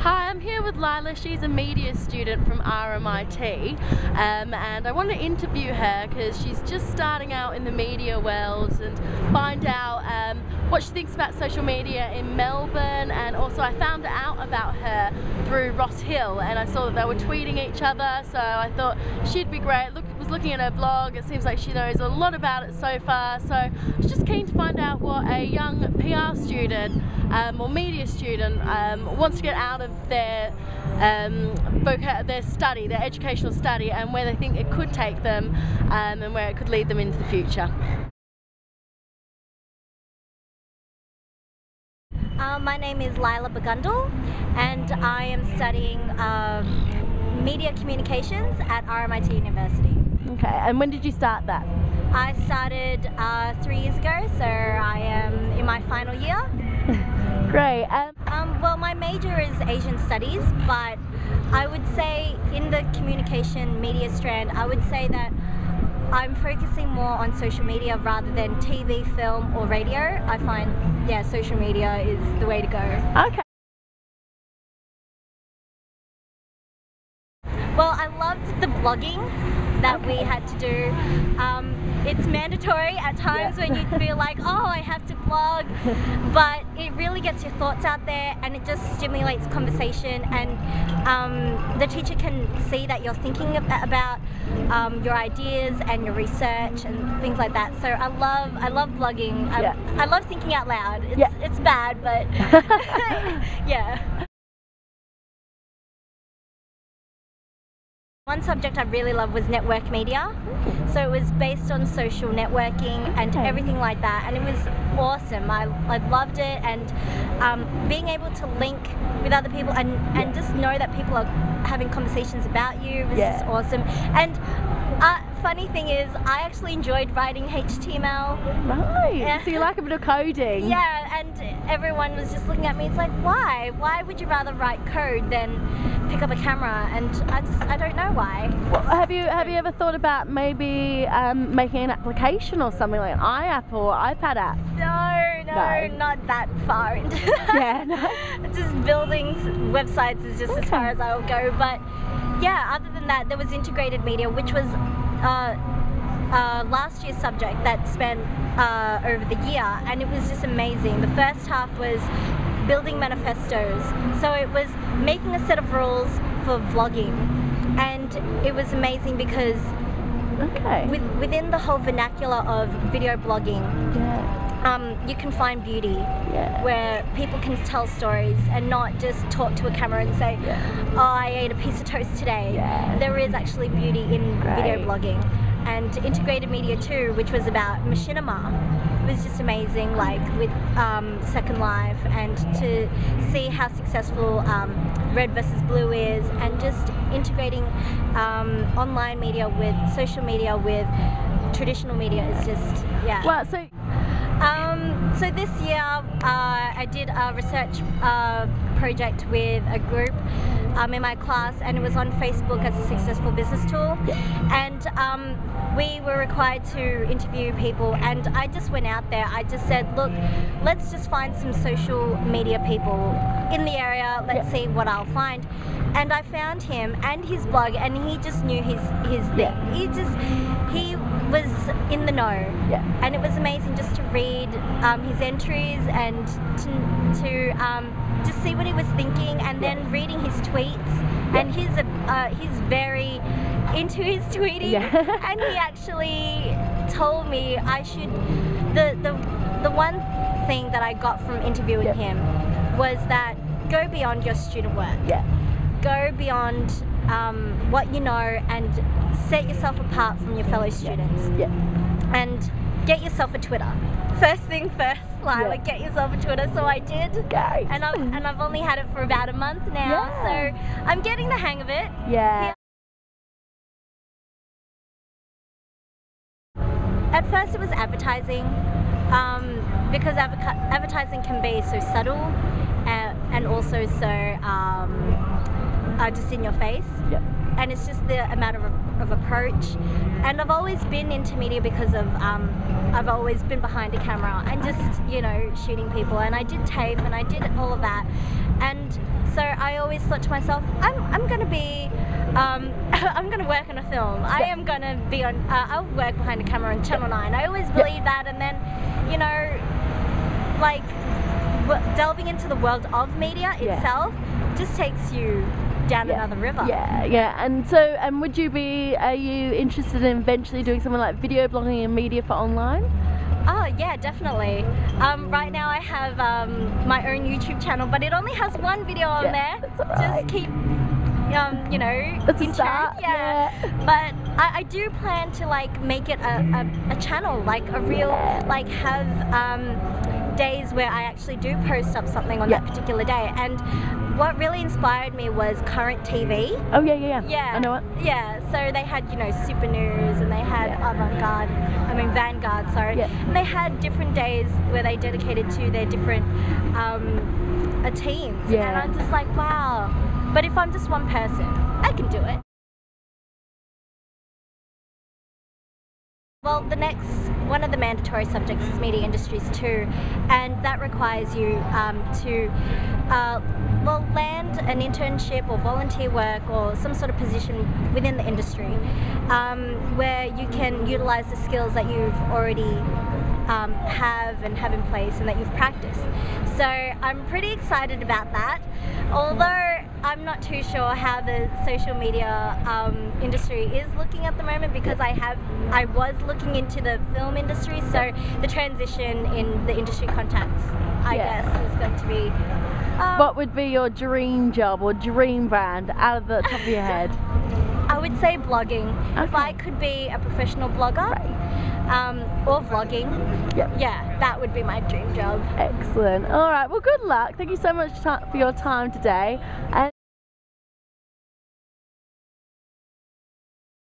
Hi, I'm here with Lila. She's a media student from RMIT, and I want to interview her because she's just starting out in the media world and find out what she thinks about social media in Melbourne. And also I found out about her through Ross Hill, and I saw that they were tweeting each other, so I thought she'd be great. Was looking at her blog, it seems like she knows a lot about it so far, so I was just keen to find out what a young PR student or media student wants to get out of their study, their educational study, and where they think it could take them and where it could lead them into the future. My name is Lila Bagundal, and I am studying media communications at RMIT University. Okay, and when did you start that? I started 3 years ago, so I am in my final year. Great. Well, my major is Asian Studies, but I would say in the communication media strand, I would say that I'm focusing more on social media rather than TV, film or radio. I find, yeah, social media is the way to go. Okay. Well, I loved the blogging that we had to do. It's mandatory at times when you feel like, oh, I have to blog, but it really gets your thoughts out there and it just stimulates conversation, and the teacher can see that you're thinking about your ideas and your research and things like that. So I love blogging. I love thinking out loud. It's bad, but yeah. One subject I really loved was network media, so it was based on social networking and everything like that, and it was awesome. I loved it, and being able to link with other people and just know that people are having conversations about you was just awesome. And funny thing is, I actually enjoyed writing HTML. Right, yeah. So you like a bit of coding. Yeah, and everyone was just looking at me, it's like, why? Why would you rather write code than pick up a camera? And I don't know why. Well, have you ever thought about maybe making an application or something like an iApp or iPad app? No, not that far into that. Yeah, no. Just building websites is just as far as I'll go. But yeah, other than that, there was integrated media, which was last year's subject that spent over the year, and it was just amazing. The first half was building manifestos, so it was making a set of rules for vlogging, and it was amazing because within the whole vernacular of video blogging, you can find beauty where people can tell stories and not just talk to a camera and say, oh, I ate a piece of toast today. There is actually beauty in video blogging. And integrated media too, which was about machinima. It was just amazing, like with Second Life, and to see how successful red versus blue is, and just integrating online media with social media with traditional media is just, Well, so this year I did a research project with a group in my class, and it was on Facebook as a successful business tool, and we were required to interview people, and I just went out there. I just said, look, let's just find some social media people in the area, let's see what I'll find. And I found him and his blog, and he just knew his thing. He was in the know, and it was amazing just to read his entries and to just see what he was thinking, and then reading his tweets. And he's very into his tweeting, and he actually told me I should. The one thing that I got from interviewing him was that go beyond your student work. Go beyond what you know, and set yourself apart from your fellow students. And get yourself a Twitter. First thing first, Lila, get yourself a Twitter. So I did, and I've only had it for about a month now, so I'm getting the hang of it. At first it was advertising, because advertising can be so subtle and also so just in your face. And it's just a matter of approach. And I've always been into media because of I've always been behind a camera and just, you know, shooting people. And I did TAFE and I did all of that. And so I always thought to myself, I'm going to be, I'm going to work on a film. I am going to be on, I'll work behind a camera on Channel 9. I always believed that, and then, you know, like delving into the world of media itself just takes you down another river. And so, and would you be, are you interested in eventually doing something like video blogging and media for online? Oh yeah, definitely. Right now I have my own YouTube channel, but it only has one video on there. That's all right. Just keep, you know, That's a start. But I do plan to like make it a channel, like a real, like have days where I actually do post up something on that particular day. And what really inspired me was Current TV. Oh yeah. I know it. Yeah, so they had, you know, Super News, and they had Vanguard, sorry. And they had different days where they dedicated to their different teams. And I'm just like, wow. But if I'm just one person, I can do it. Well, the next, one of the mandatory subjects is media industries too, and that requires you to land an internship or volunteer work or some sort of position within the industry where you can utilize the skills that you've already have in place and that you've practiced. So I'm pretty excited about that, although I'm not too sure how the social media industry is looking at the moment, because I was looking into the film industry, so the transition in the industry contacts, I guess, is going to be... what would be your dream job or dream brand out of the top of your head? I would say blogging. If I could be a professional blogger or vlogging, that would be my dream job. Excellent. All right, well, good luck. Thank you so much for your time today. And